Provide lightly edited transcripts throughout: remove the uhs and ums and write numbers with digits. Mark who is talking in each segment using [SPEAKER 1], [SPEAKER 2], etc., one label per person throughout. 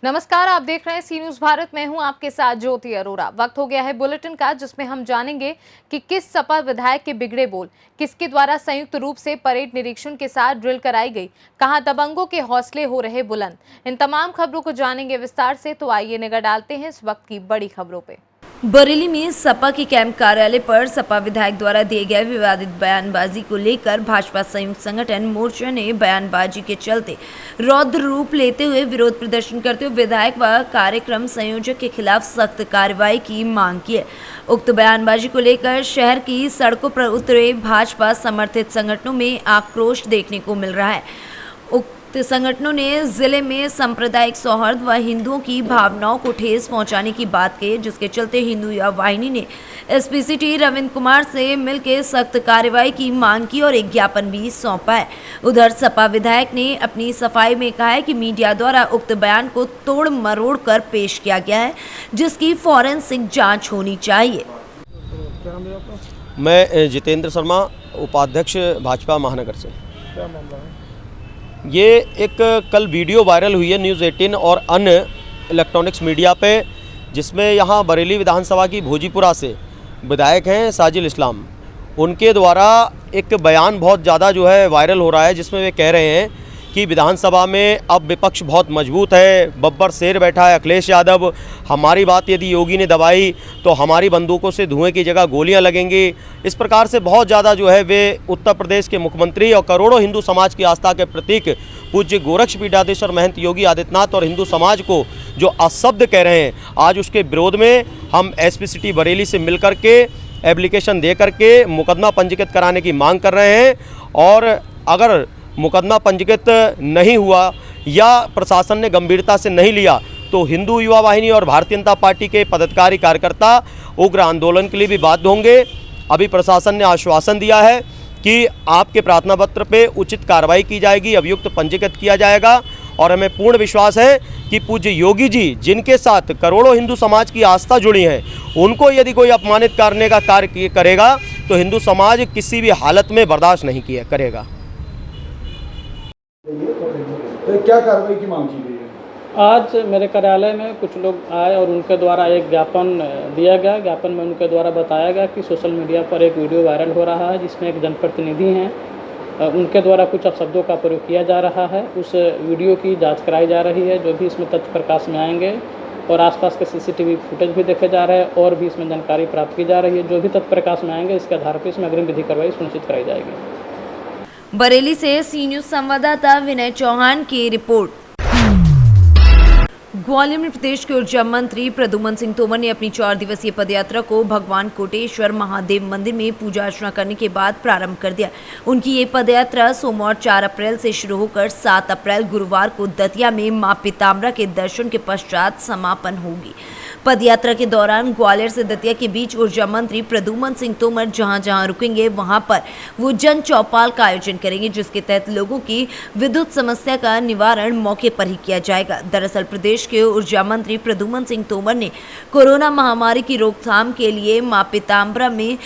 [SPEAKER 1] नमस्कार, आप देख रहे हैं सी न्यूज भारत। मैं हूं आपके साथ ज्योति अरोरा। वक्त हो गया है बुलेटिन का, जिसमें हम जानेंगे कि किस सपा विधायक के बिगड़े बोल, किसके द्वारा संयुक्त रूप से परेड निरीक्षण के साथ ड्रिल कराई गई, कहां दबंगों के हौसले हो रहे बुलंद। इन तमाम खबरों को जानेंगे विस्तार से, तो आइए निगाह डालते हैं इस वक्त की बड़ी खबरों पे।
[SPEAKER 2] बरेली में सपा के कैंप कार्यालय पर सपा विधायक द्वारा दिए गए विवादित बयानबाजी को लेकर भाजपा संयुक्त संगठन मोर्चा ने बयानबाजी के चलते रौद्र रूप लेते हुए विरोध प्रदर्शन करते हुए विधायक व कार्यक्रम संयोजक के खिलाफ सख्त कार्रवाई की मांग की है। उक्त बयानबाजी को लेकर शहर की सड़कों पर उतरे भाजपा समर्थित संगठनों में आक्रोश देखने को मिल रहा है। उक्त संगठनों ने जिले में सांप्रदायिक सौहार्द व हिंदुओं की भावनाओं को ठेस पहुंचाने की बात कही, जिसके चलते हिंदू युवा वाहिनी ने एसपी सिटी रविंद्र कुमार से मिलकर सख्त कार्रवाई की मांग की और एक ज्ञापन भी सौंपा है। उधर सपा विधायक ने अपनी सफाई में कहा है कि मीडिया द्वारा उक्त बयान को तोड़ मरोड़ कर पेश किया गया है, जिसकी फॉरेंसिक जाँच होनी चाहिए।
[SPEAKER 3] मैं जितेंद्र शर्मा, उपाध्यक्ष भाजपा महानगर से।
[SPEAKER 4] क्या मामला है?
[SPEAKER 3] ये एक कल वीडियो वायरल हुई है न्यूज़ 18 और अन्य इलेक्ट्रॉनिक्स मीडिया पे, जिसमें यहाँ बरेली विधानसभा की भोजीपुरा से विधायक हैं साजिल इस्लाम, उनके द्वारा एक बयान बहुत ज़्यादा जो है वायरल हो रहा है, जिसमें वे कह रहे हैं कि विधानसभा में अब विपक्ष बहुत मजबूत है, बब्बर शेर बैठा है अखिलेश यादव, हमारी बात यदि योगी ने दबाई तो हमारी बंदूकों से धुएं की जगह गोलियां लगेंगी। इस प्रकार से बहुत ज़्यादा जो है वे उत्तर प्रदेश के मुख्यमंत्री और करोड़ों हिंदू समाज की आस्था के प्रतीक पूज्य गोरक्षपीठाधीश्वर महंत योगी आदित्यनाथ और हिंदू समाज को जो अशब्द कह रहे हैं, आज उसके विरोध में हम एसपी सिटी बरेली से मिल करके एप्लीकेशन दे करके मुकदमा पंजीकृत कराने की मांग कर रहे हैं। और अगर मुकदमा पंजीकृत नहीं हुआ या प्रशासन ने गंभीरता से नहीं लिया तो हिंदू युवा वाहिनी और भारतीय जनता पार्टी के पदाधिकारी कार्यकर्ता उग्र आंदोलन के लिए भी बाध्य होंगे। अभी प्रशासन ने आश्वासन दिया है कि आपके प्रार्थना पत्र पे उचित कार्रवाई की जाएगी, अभियुक्त पंजीकृत किया जाएगा। और हमें पूर्ण विश्वास है कि पूज्य योगी जी, जिनके साथ करोड़ों हिंदू समाज की आस्था जुड़ी है, उनको यदि कोई अपमानित करने का कार्य करेगा तो हिंदू समाज किसी भी हालत में बर्दाश्त नहीं करेगा।
[SPEAKER 4] तो क्या कार्रवाई की मांग की गई है?
[SPEAKER 5] आज मेरे कार्यालय में कुछ लोग आए और उनके द्वारा एक ज्ञापन दिया गया। ज्ञापन में उनके द्वारा बताया गया कि सोशल मीडिया पर एक वीडियो वायरल हो रहा है, जिसमें एक जनप्रतिनिधि हैं, उनके द्वारा कुछ अपशब्दों का प्रयोग किया जा रहा है। उस वीडियो की जांच कराई जा रही है। जो भी इसमें तथ्य प्रकाश में आएंगे और आसपास के सीसीटीवी फुटेज भी देखे जा रहे हैं और भी इसमें जानकारी प्राप्त की जा रही है। जो भी तथ्य प्रकाश में आएंगे, इसके आधार पर इसमें अग्रिम विधि कार्रवाई सुनिश्चित कराई जाएगी।
[SPEAKER 2] बरेली से सी न्यूज संवाददाता विनय चौहान की रिपोर्ट। ग्वालियर में प्रदेश के ऊर्जा मंत्री प्रद्युम्न सिंह तोमर ने अपनी 4 दिवसीय पदयात्रा को भगवान कोटेश्वर महादेव मंदिर में पूजा अर्चना करने के बाद प्रारंभ कर दिया। उनकी ये पदयात्रा सोमवार 4 अप्रैल से शुरू होकर 7 अप्रैल गुरुवार को दतिया में मां पीताम्बरा के दर्शन के पश्चात समापन होगी। पदयात्रा के दौरान ग्वालियर से दतिया के बीच ऊर्जा मंत्री प्रद्युम्न सिंह तोमर जहां जहां रुकेंगे, वहां पर वो जन चौपाल का आयोजन करेंगे, जिसके तहत लोगों की विद्युत समस्या का निवारण मौके पर ही किया जाएगा। दरअसल प्रदेश के ऊर्जा मंत्री प्रद्युम्न सिंह तोमर ने कोरोना महामारी की रोकथाम के लिए मां पीताम्बरा में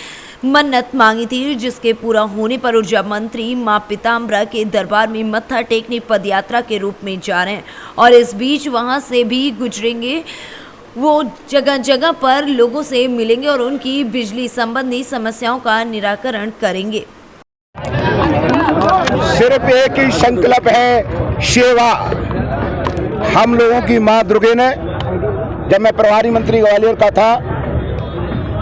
[SPEAKER 2] मन्नत मांगी थी, जिसके पूरा होने पर ऊर्जा मंत्री मां पीताम्बरा के दरबार में मत्था टेकने पदयात्रा के रूप में जा रहे हैं और इस बीच वहां से भी गुजरेंगे। वो जगह जगह पर लोगों से मिलेंगे और उनकी बिजली संबंधी समस्याओं का निराकरण करेंगे।
[SPEAKER 6] सिर्फ एक ही संकल्प है, सेवा। हम लोगों की माँ दुर्गे ने, जब मैं प्रभारी मंत्री ग्वालियर का था,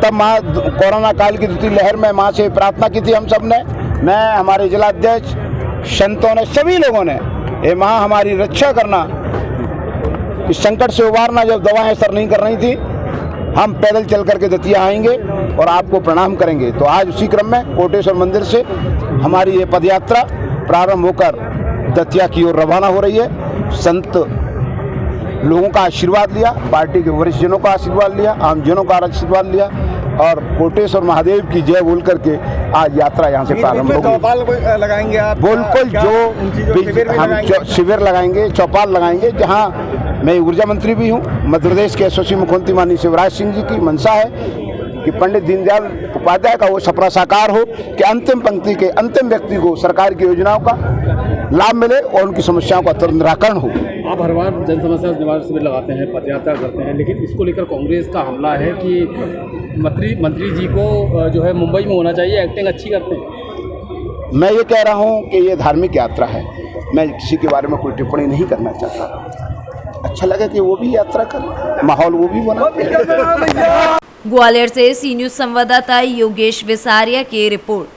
[SPEAKER 6] तब माँ कोरोना काल की दूसरी लहर में माँ से प्रार्थना की थी हम सब ने, मैं, हमारे जिलाध्यक्ष, संतों ने, सभी लोगों ने, ये माँ हमारी रक्षा करना, इस संकट से उबारना। जब दवाएं असर नहीं कर रही थी, हम पैदल चल करके दतिया आएंगे और आपको प्रणाम करेंगे। तो आज उसी क्रम में कोटेश्वर मंदिर से हमारी ये पदयात्रा प्रारंभ होकर दतिया की ओर रवाना हो रही है। संत लोगों का आशीर्वाद लिया, पार्टी के वरिष्ठ जनों का आशीर्वाद लिया, आम जनों का आशीर्वाद लिया और कोटेश्वर महादेव की जय बोल करके आज यात्रा यहाँ से प्रारंभ होगी।
[SPEAKER 4] चौपाल लगाएंगे आप?
[SPEAKER 6] बिल्कुल, जो हम शिविर लगाएंगे, चौपाल लगाएंगे, जहाँ मैं ऊर्जा मंत्री भी हूँ। मध्य प्रदेश के यशस्वी मुख्यमंत्री माननीय शिवराज सिंह जी की मंशा है कि पंडित दीनदयाल उपाध्याय का वो सपना साकार हो कि अंतिम पंक्ति के अंतिम व्यक्ति को सरकार की योजनाओं का लाभ मिले और उनकी समस्याओं का तुरंत निराकरण हो।
[SPEAKER 7] आप हर बार जन समस्या निवारण शिविर लगाते हैं, पदयात्रा करते हैं, लेकिन इसको लेकर कांग्रेस का हमला है कि मंत्री जी को जो है मुंबई में होना चाहिए, एक्टिंग अच्छी करते हैं।
[SPEAKER 6] मैं ये कह रहा हूँ कि ये धार्मिक यात्रा है, मैं किसी के बारे में कोई टिप्पणी नहीं करना चाहता। अच्छा लगे कि वो भी यात्रा करें, माहौल वो भी बना।
[SPEAKER 2] ग्वालियर से सी न्यूज संवाददाता योगेश विसारिया की रिपोर्ट।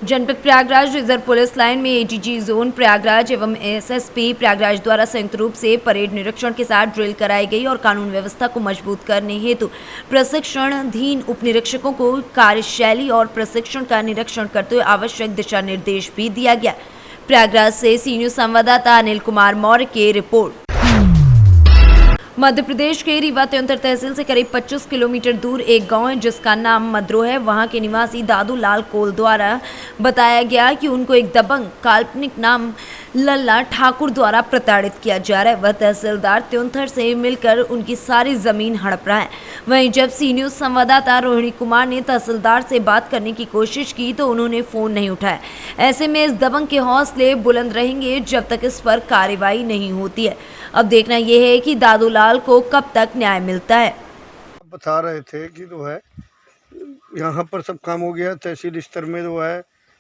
[SPEAKER 2] जनपद प्रयागराज रिजर्व पुलिस लाइन में एडीजी जोन प्रयागराज एवं एसएसपी प्रयागराज द्वारा संयुक्त रूप से परेड निरीक्षण के साथ ड्रिल कराई गई और कानून व्यवस्था को मजबूत करने हेतु प्रशिक्षणाधीन उप निरीक्षकों को कार्यशैली और प्रशिक्षण का निरीक्षण करते हुए आवश्यक दिशा निर्देश भी दिया गया। प्रयागराज से सी न्यूज संवाददाता अनिल कुमार मौर्य की रिपोर्ट। मध्य प्रदेश के रीवा त्योंतर तहसील से करीब 25 किलोमीटर दूर एक गांव है जिसका नाम मद्रो है। वहां के निवासी दादू लाल कोल द्वारा बताया गया कि उनको एक दबंग काल्पनिक नाम लल्ला ठाकुर द्वारा प्रताड़ित किया जा रहा है। वह तहसीलदार त्योंतर से मिलकर उनकी सारी जमीन हड़प रहा है। वहीं जब सी न्यूज संवाददाता रोहिणी कुमार ने तहसीलदार से बात करने की कोशिश की तो उन्होंने फोन नहीं उठाया। ऐसे में इस दबंग के हौसले बुलंद रहेंगे जब तक इस पर कार्रवाई नहीं होती है। अब देखना यह है कि दादू लाल को कब तक न्याय मिलता है।
[SPEAKER 4] बता रहे थे कि जो है यहाँ पर सब काम हो गया, तहसील स्तर में जो है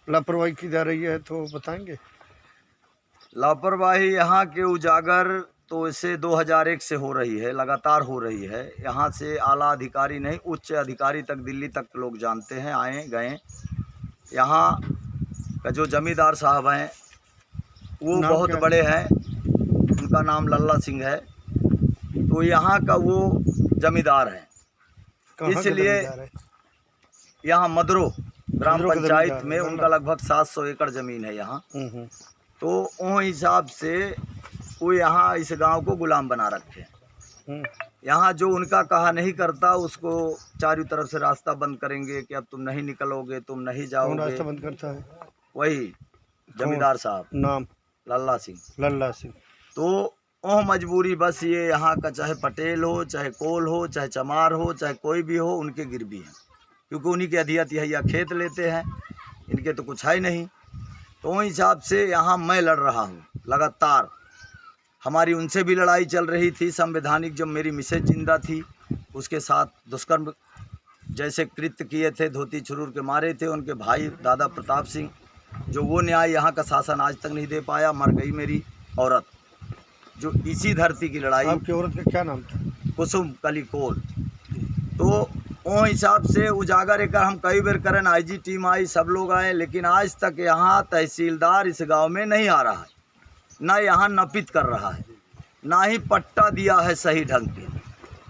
[SPEAKER 4] लापरवाही की जा रही है, तो बताएंगे।
[SPEAKER 8] लापरवाही यहाँ के उजागर तो इसे 2001 से हो रही है, लगातार हो रही है। यहाँ से आला अधिकारी नहीं, उच्च अधिकारी तक, दिल्ली तक लोग जानते हैं, आए गए। यहाँ का जो जमींदार साहब हैं वो बहुत बड़े हैं, उनका नाम लल्ला सिंह है। तो यहाँ का वो जमींदार है, इसलिए यहाँ मदरो ग्राम पंचायत में उनका लगभग 700 एकड़ ज़मीन है यहाँ। तो उस हिसाब से वो यहाँ इस गांव को गुलाम बना रखे हैं। यहाँ जो उनका कहा नहीं करता उसको चारों तरफ से रास्ता बंद करेंगे कि अब तुम नहीं निकलोगे, तुम नहीं जाओगे।
[SPEAKER 4] रास्ता बंद करता है
[SPEAKER 8] वही जमींदार साहब,
[SPEAKER 4] नाम
[SPEAKER 8] लल्ला सिंह।
[SPEAKER 4] लल्ला सिंह।
[SPEAKER 8] तो ओह मजबूरी बस ये यहाँ का, चाहे पटेल हो, चाहे कोल हो, चाहे चमार हो, चाहे कोई भी हो, उनके गिरवी हैं, क्योंकि उन्हीं के अधिया तिहैया खेत लेते हैं, इनके तो कुछ है नहीं। तो उस हिसाब से यहाँ मैं लड़ रहा हूँ लगातार। हमारी उनसे भी लड़ाई चल रही थी संवैधानिक, जब मेरी मिसेज जिंदा थी उसके साथ दुष्कर्म जैसे कृत्य किए थे, धोती छुरूर के मारे थे उनके भाई दादा प्रताप सिंह, जो वो न्याय यहाँ का शासन आज तक नहीं दे पाया। मर गई मेरी औरत, जो इसी धरती की लड़ाई।
[SPEAKER 4] आपकी औरत का क्या नाम था?
[SPEAKER 8] कुसुम कली कोल। तो उस हिसाब से उजागर कर हम कई बार करें, आईजी टीम आई, सब लोग आए, लेकिन आज तक यहाँ तहसीलदार इस गांव में नहीं आ रहा है, ना यहाँ नपित कर रहा है, ना ही पट्टा दिया है सही ढंग के।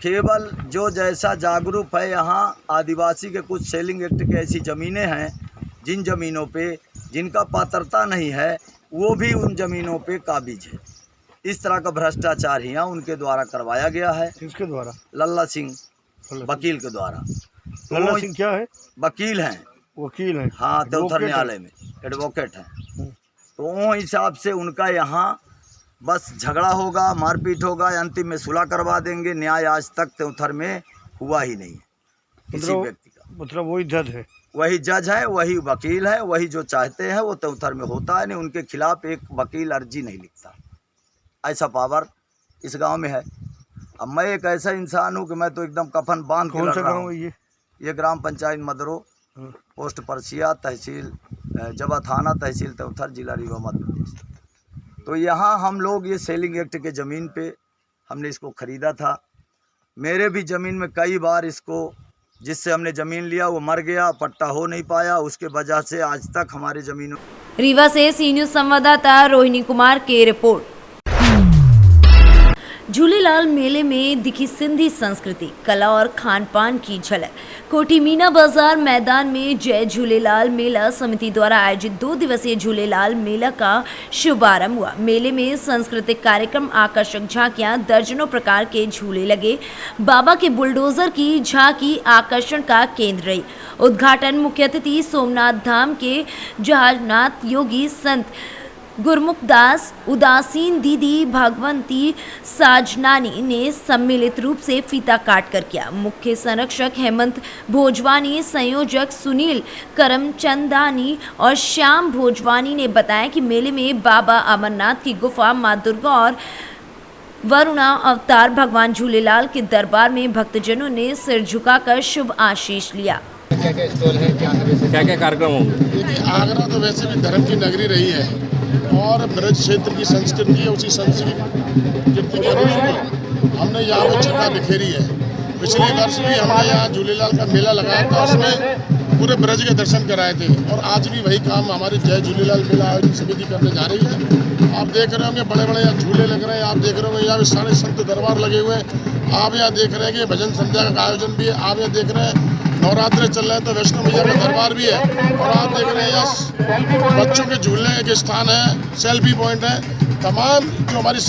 [SPEAKER 8] केवल जो जैसा जागरूक है, यहाँ आदिवासी के कुछ सेलिंग एक्ट के ऐसी ज़मीनें हैं जिन ज़मीनों पे जिनका पात्रता नहीं है वो भी उन ज़मीनों पे काबिज है। इस तरह का भ्रष्टाचार यहाँ उनके द्वारा करवाया गया है।
[SPEAKER 4] किसके द्वारा?
[SPEAKER 8] लल्ला सिंह वकील के द्वारा।
[SPEAKER 4] लल्ला सिंह क्या है?
[SPEAKER 8] वकील हैं।
[SPEAKER 4] वकील हैं?
[SPEAKER 8] हाँ, त्योंतर न्यायालय में एडवोकेट हैं। तो उस हिसाब से उनका यहाँ बस झगड़ा होगा, मारपीट होगा, अंतिम में सुलह करवा देंगे। न्याय आज तक त्योंतर में हुआ ही नहीं किसी व्यक्ति का।
[SPEAKER 4] मतलब वही जज है?
[SPEAKER 8] वही जज है, वही वकील है, वही जो चाहते हैं वो त्योंतर में होता है। नहीं, उनके खिलाफ एक वकील अर्जी नहीं लिखता, ऐसा पावर इस गांव में है। अब मैं एक ऐसा इंसान हूं कि मैं तो एकदम कफन बांध के लड़ रहा हूं। ये ग्राम पंचायत मदरो, पोस्ट परसिया, तहसील जबा थाना, तहसील त्योंतर, जिला रीवा, मध्य प्रदेश। तो यहाँ हम लोग ये सेलिंग एक्ट के ज़मीन पे हमने इसको ख़रीदा था। मेरे भी ज़मीन में कई बार इसको, जिससे हमने ज़मीन लिया वो मर गया, पट्टा हो नहीं पाया, उसके वजह से आज तक हमारे ज़मीनों।
[SPEAKER 2] रीवा से सी न्यूज संवाददाता रोहिणी कुमार की रिपोर्ट। झूलेलाल मेले में दिखी सिंधी संस्कृति, कला और खान पान की झलक। कोठी मीना बाजार मैदान में जय झूलेलाल मेला समिति द्वारा आयोजित 2 दिवसीय झूलेलाल मेला का शुभारंभ हुआ। मेले में सांस्कृतिक कार्यक्रम, आकर्षक झांकियां, दर्जनों प्रकार के झूले लगे। बाबा के बुलडोजर की झांकी आकर्षण का केंद्र रही। उद्घाटन मुख्य अतिथि सोमनाथ धाम के जहाजनाथ योगी संत गुरमुख दास, उदासीन दीदी भगवंती साजनानी ने सम्मिलित रूप से फीता काट कर किया। मुख्य संरक्षक हेमंत भोजवानी, संयोजक सुनील करमचंदानी और श्याम भोजवानी ने बताया कि मेले में बाबा अमरनाथ की गुफा, मां दुर्गा और वरुणा अवतार भगवान झूलेलाल के दरबार में भक्तजनों ने सिर झुकाकर शुभ आशीष लिया।
[SPEAKER 9] क्या क्या कार्यक्रम होंगे?
[SPEAKER 10] देखिए, आगरा तो वैसे भी धर्म की नगरी रही है और ब्रज क्षेत्र की संस्कृति है, उसी संस्कृति के अनुरूप हमने यहाँ पे छटा बिखेरी है। पिछले वर्ष भी हमने यहाँ झूलेलाल का मेला लगाया था, उसमें पूरे ब्रज के दर्शन कराए थे और आज भी वही काम हमारी जय झूलेलाल मेला आयोजन समिति करने जा रही है। आप देख रहे होंगे बड़े बड़े यहाँ झूले लग रहे हैं, आप देख रहे होंगे यहाँ पे सारे संत दरबार लगे हुए हैं। आप यहाँ देख रहे हैं कि भजन संध्या का आयोजन भी है। आप यहाँ देख रहे हैं नवरात्रे चल रहे हैं तो वैष्णो मैया का दरबार भी है। और आप देख रहे हैं यहाँ बच्चों के झूलने के स्थान है, सेल्फी पॉइंट है, तमाम जो हमारी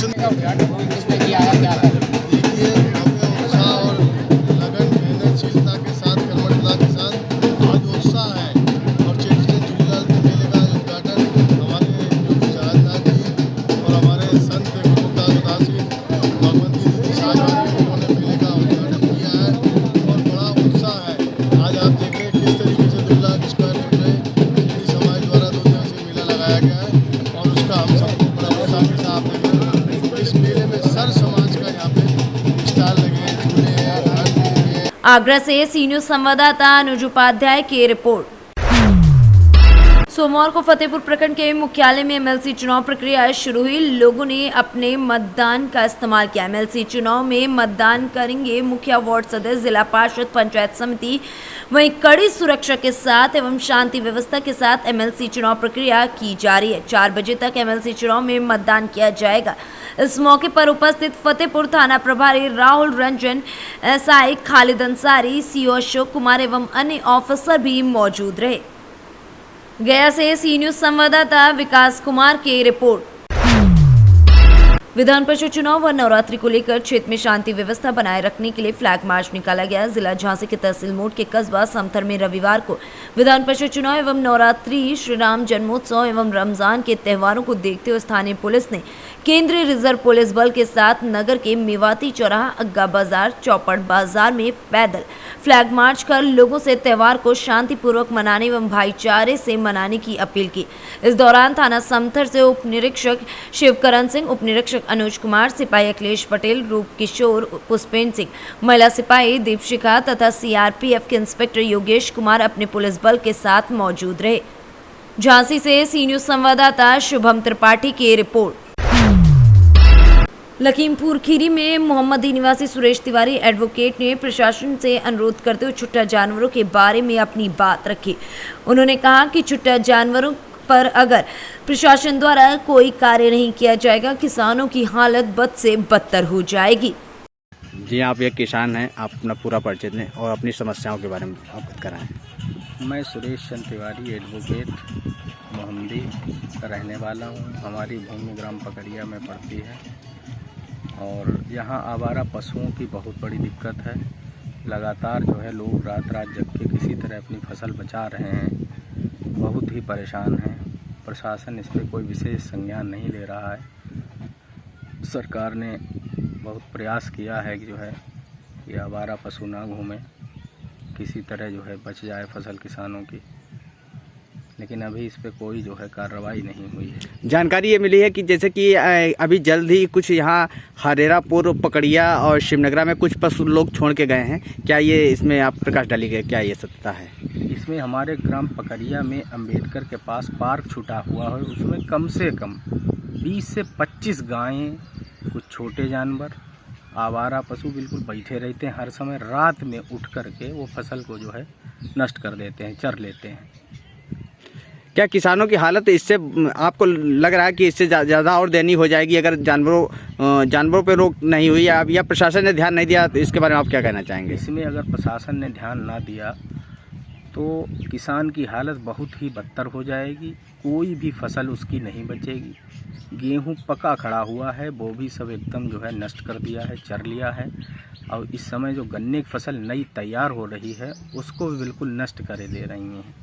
[SPEAKER 2] आगरा से सी न्यूज संवाददाता अनुज उपाध्याय की रिपोर्ट। सोमवार को फतेहपुर प्रखंड के मुख्यालय में एमएलसी चुनाव प्रक्रिया शुरू हुई। लोगों ने अपने मतदान का इस्तेमाल किया। एमएलसी चुनाव में मतदान करेंगे मुखिया, वार्ड सदस्य, जिला पार्षद, पंचायत समिति। वहीं कड़ी सुरक्षा के साथ एवं शांति व्यवस्था के साथ एमएलसी चुनाव प्रक्रिया की जा रही है। 4 बजे तक एमएलसी चुनाव में मतदान किया जाएगा। इस मौके पर उपस्थित फतेहपुर थाना प्रभारी राहुल रंजन, एसआई खालिद अंसारी, सीओ अशोक कुमार एवं अन्य ऑफिसर भी मौजूद रहे। गया से सी न्यूज संवाददाता विकास कुमार की रिपोर्ट। विधान परिषद चुनाव व नवरात्रि को लेकर क्षेत्र में शांति व्यवस्था बनाए रखने के लिए फ्लैग मार्च निकाला गया। जिला झांसी के तहसील मोड़ के कस्बा समथर में रविवार को विधान परिषद चुनाव एवं नवरात्रि, श्री राम जन्मोत्सव एवं रमजान के त्योहारों को देखते हुए स्थानीय पुलिस ने केंद्रीय रिजर्व पुलिस बल के साथ नगर के मेवाती चौराहा, अग्गा बाजार, चौपड़ बाजार में पैदल फ्लैग मार्च कर लोगों से त्योहार को शांतिपूर्वक मनाने एवं भाईचारे से मनाने की अपील की। इस दौरान थाना समथर से उप निरीक्षक शिवकरण सिंह, उप निरीक्षक अनुज कुमार, सिपाही अखिलेश पटेल, रूप किशोर, पुष्पेन सिंह, महिला सिपाही दीपशिखा तथा सीआरपीएफ के इंस्पेक्टर योगेश कुमार अपने पुलिस बल के साथ मौजूद रहे। झांसी से सी न्यूज संवाददाता शुभम त्रिपाठी की रिपोर्ट। लखीमपुर खीरी में मोहम्मदी निवासी सुरेश तिवारी एडवोकेट ने प्रशासन से अनुरोध करते हुए छुट्टा जानवरों के बारे में अपनी बात रखी। उन्होंने कहा कि छुट्टा जानवरों पर अगर प्रशासन द्वारा कोई कार्य नहीं किया जाएगा, किसानों की हालत बद से बदतर हो जाएगी।
[SPEAKER 11] जी, आप एक किसान हैं, आप अपना पूरा परिचय दें और अपनी समस्याओं के बारे में अवगत कराएं।
[SPEAKER 12] मैं सुरेश चंद तिवारी एडवोकेट मोहम्मदी का रहने वाला हूँ। हमारी भूमि ग्राम पकड़िया में पड़ती है और यहाँ आवारा पशुओं की बहुत बड़ी दिक्कत है। लगातार जो है लोग रात रात जग के किसी तरह अपनी फसल बचा रहे हैं, बहुत ही परेशान हैं। प्रशासन इस पर कोई विशेष संज्ञान नहीं ले रहा है। सरकार ने बहुत प्रयास किया है कि जो है ये आवारा पशु ना घूमें, किसी तरह जो है बच जाए फसल किसानों की, लेकिन अभी इस पे कोई जो है कार्रवाई नहीं हुई है।
[SPEAKER 11] जानकारी ये मिली है कि जैसे कि अभी जल्द ही कुछ यहाँ हरेरापुर, पकड़िया और शिवनगरा में कुछ पशु लोग छोड़ के गए हैं। क्या ये इसमें आप प्रकाश डालिएगा, क्या ये सत्यता है?
[SPEAKER 12] इसमें हमारे ग्राम पकड़िया में अंबेडकर के पास पार्क छूटा हुआ है, उसमें कम से कम 20 से 25 गायें, कुछ छोटे जानवर, आवारा पशु बिल्कुल बैठे रहते हैं। हर समय रात में उठ करके वो फसल को जो है नष्ट कर देते हैं, चर लेते हैं।
[SPEAKER 11] क्या किसानों की हालत इससे आपको लग रहा है कि इससे ज़्यादा और दयनीय हो जाएगी अगर जानवरों पे रोक नहीं हुई या प्रशासन ने ध्यान नहीं दिया, तो इसके बारे में आप क्या कहना चाहेंगे?
[SPEAKER 12] इसमें अगर प्रशासन ने ध्यान ना दिया तो किसान की हालत बहुत ही बदतर हो जाएगी। कोई भी फसल उसकी नहीं बचेगी। गेहूं पका खड़ा हुआ है, वो भी सब एकदम जो है नष्ट कर दिया है, चर लिया है। और इस समय जो गन्ने की फसल नई तैयार हो रही है उसको भी बिल्कुल नष्ट करे दे रही हैं।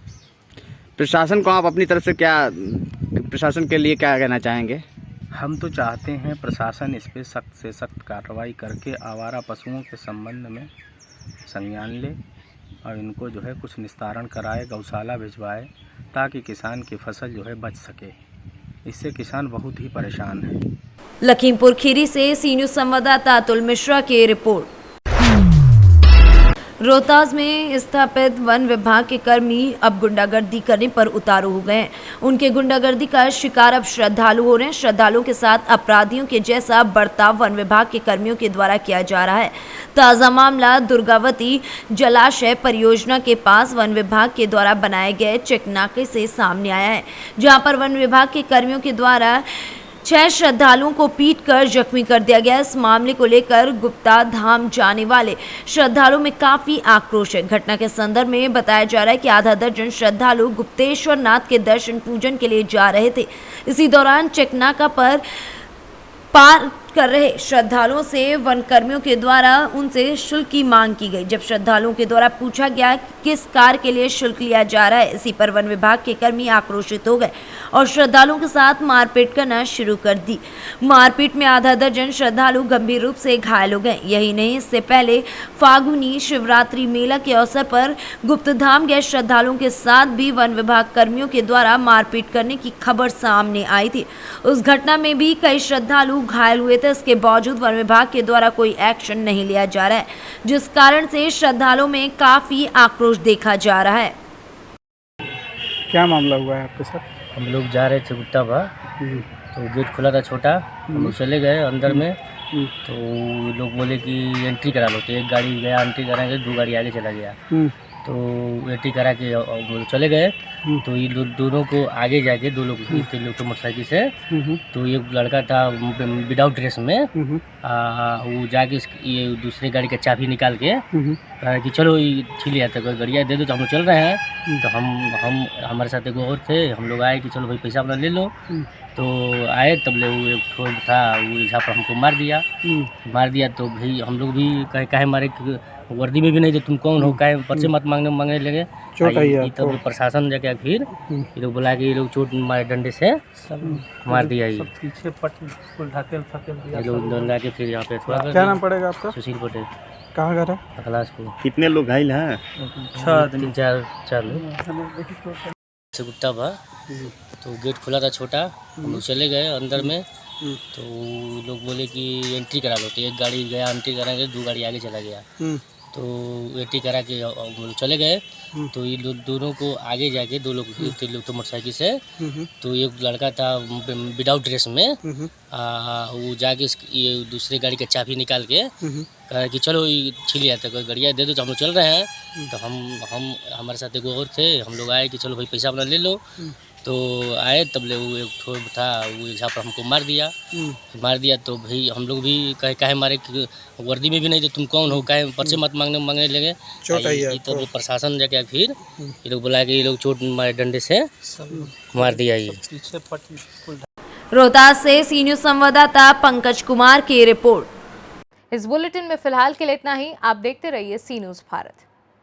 [SPEAKER 11] प्रशासन को आप अपनी तरफ से क्या प्रशासन के लिए क्या कहना चाहेंगे?
[SPEAKER 12] हम तो चाहते हैं प्रशासन इस पर सख्त से सख्त कार्रवाई करके आवारा पशुओं के संबंध में संज्ञान ले और इनको जो है कुछ निस्तारण कराए, गौशाला भिजवाए, ताकि किसान की फसल जो है बच सके। इससे किसान बहुत ही परेशान है।
[SPEAKER 2] लखीमपुर खीरी से सी न्यूज़ संवाददाता अतुल मिश्रा की रिपोर्ट। रोहतास में स्थापित वन विभाग के कर्मी अब गुंडागर्दी करने पर उतारू हो गए हैं। उनके गुंडागर्दी का शिकार अब श्रद्धालु हो रहे हैं। श्रद्धालुओं के साथ अपराधियों के जैसा बर्ताव वन विभाग के कर्मियों के द्वारा किया जा रहा है। ताज़ा मामला दुर्गावती जलाशय परियोजना के पास वन विभाग के द्वारा बनाए गए चेकनाके से सामने आया है, जहां पर वन विभाग के कर्मियों के द्वारा 6 श्रद्धालुओं को पीटकर जख्मी कर दिया गया। इस मामले को लेकर गुप्ता धाम जाने वाले श्रद्धालुओं में काफी आक्रोश है। घटना के संदर्भ में बताया जा रहा है कि आधा दर्जन श्रद्धालु गुप्तेश्वर नाथ के दर्शन पूजन के लिए जा रहे थे। इसी दौरान चेकनाका पर पार कर रहे श्रद्धालुओं से वन कर्मियों के द्वारा उनसे शुल्क की मांग की गई। जब श्रद्धालुओं के द्वारा पूछा गया किस कार के लिए शुल्क लिया जा रहा है, इसी पर वन विभाग के कर्मी आक्रोशित हो गए और श्रद्धालुओं के साथ मारपीट करना शुरू कर दी। मारपीट में आधा दर्जन श्रद्धालु गंभीर रूप से घायल हो गए। यही नहीं, इससे पहले फागुनी शिवरात्रि मेला के अवसर पर गुप्तधाम गए श्रद्धालुओं के साथ भी वन विभाग कर्मियों के द्वारा मारपीट करने की खबर सामने आई थी। उस घटना में भी कई श्रद्धालु घायल हुए थे। इसके बावजूद वन विभाग के द्वारा कोई एक्शन नहीं लिया जा रहा है, जिस कारण से श्रद्धालुओं में काफी आक्रोश देखा जा रहा है।
[SPEAKER 7] क्या मामला हुआ है आपके साथ?
[SPEAKER 13] हम लोग जा रहे थे गुप्ता भा, तो गेट खुला था छोटा, हम लोग चले गए अंदर में, तो लोग बोले कि एंट्री करा लो। तो एक गाड़ी गया एंट्री कराएंगे, 2 गाड़ी आगे चला गया, तो एंट्री करा के चले गए। तो ये दोनों को आगे जाके 2 लोग थे लोग तो मोटरसाइकिल से, तो ये लड़का था विदाउट ड्रेस में, वो जाके ये दूसरी गाड़ी का चाबी निकाल के कहा कि चलो ये छीन लिया था, गाड़ियाँ दे दो। तो हम लोग चल रहे हैं, तो हम हमारे साथ एक और थे, हम लोग आए कि चलो भाई पैसा अपना ले लो। तो आए तब ले वो एक ठोर था, वो यहाँ पर हमको मार दिया। तो भाई हम लोग भी काहे मारे, वर्दी में भी नहीं थे, तुम कौन हो, काहे पर्चे मत मांगने लगे। तो प्रशासन जाके फिर ये लोग बुला के ये लोग चोट मारे, डंडे से मार दिया। ये लोग के फिर यहाँ पे थोड़ा।
[SPEAKER 7] क्या नाम पड़ेगा आपका?
[SPEAKER 13] सुशील पटेल।
[SPEAKER 7] कहाँ घर है?
[SPEAKER 13] अखलासपुर।
[SPEAKER 11] कितने लोग घायल हैं?
[SPEAKER 13] 4 लोग। गुप्ता भा, तो गेट खुला था छोटा, हम लोग चले गए अंदर में, तो लोग बोले कि एंट्री करा लो। तो एक गाड़ी गया एंट्री कराएंगे, 2 गाड़ी आगे चला गया, तो एंट्री करा के चले गए। तो ये दोनों को आगे जाके 2 लोग थे लोग तो मोटरसाइकिल से, तो एक लड़का था विदाउट ड्रेस में, वो जाके ये दूसरी गाड़ी का चाबी निकाल के कहा कि चलो ये छीन लिया था, गाड़ियाँ दे दो। तो हम लोग चल रहे हैं, तो हम हमारे साथ एक और थे, हम लोग आए कि चलो भाई पैसा अपना ले लो। तो आए तब ले वो एक ठोर था, वो यहाँ पर हमको मार दिया। तो भाई हम लोग भी काहे मारे, वर्दी में भी नहीं थे, तुम कौन हो, काहे पर्चे मत मांगने लगे। तो प्रशासन जाके फिर ये लोग बुला के ये लोग चोट मारे, डंडे से मार दिया। ये
[SPEAKER 2] रोहतास से सी न्यूज़ संवाददाता पंकज कुमार की रिपोर्ट।
[SPEAKER 1] इस बुलेटिन में फिलहाल के लिए इतना ही। आप देखते रहिए सी न्यूज़ भारत।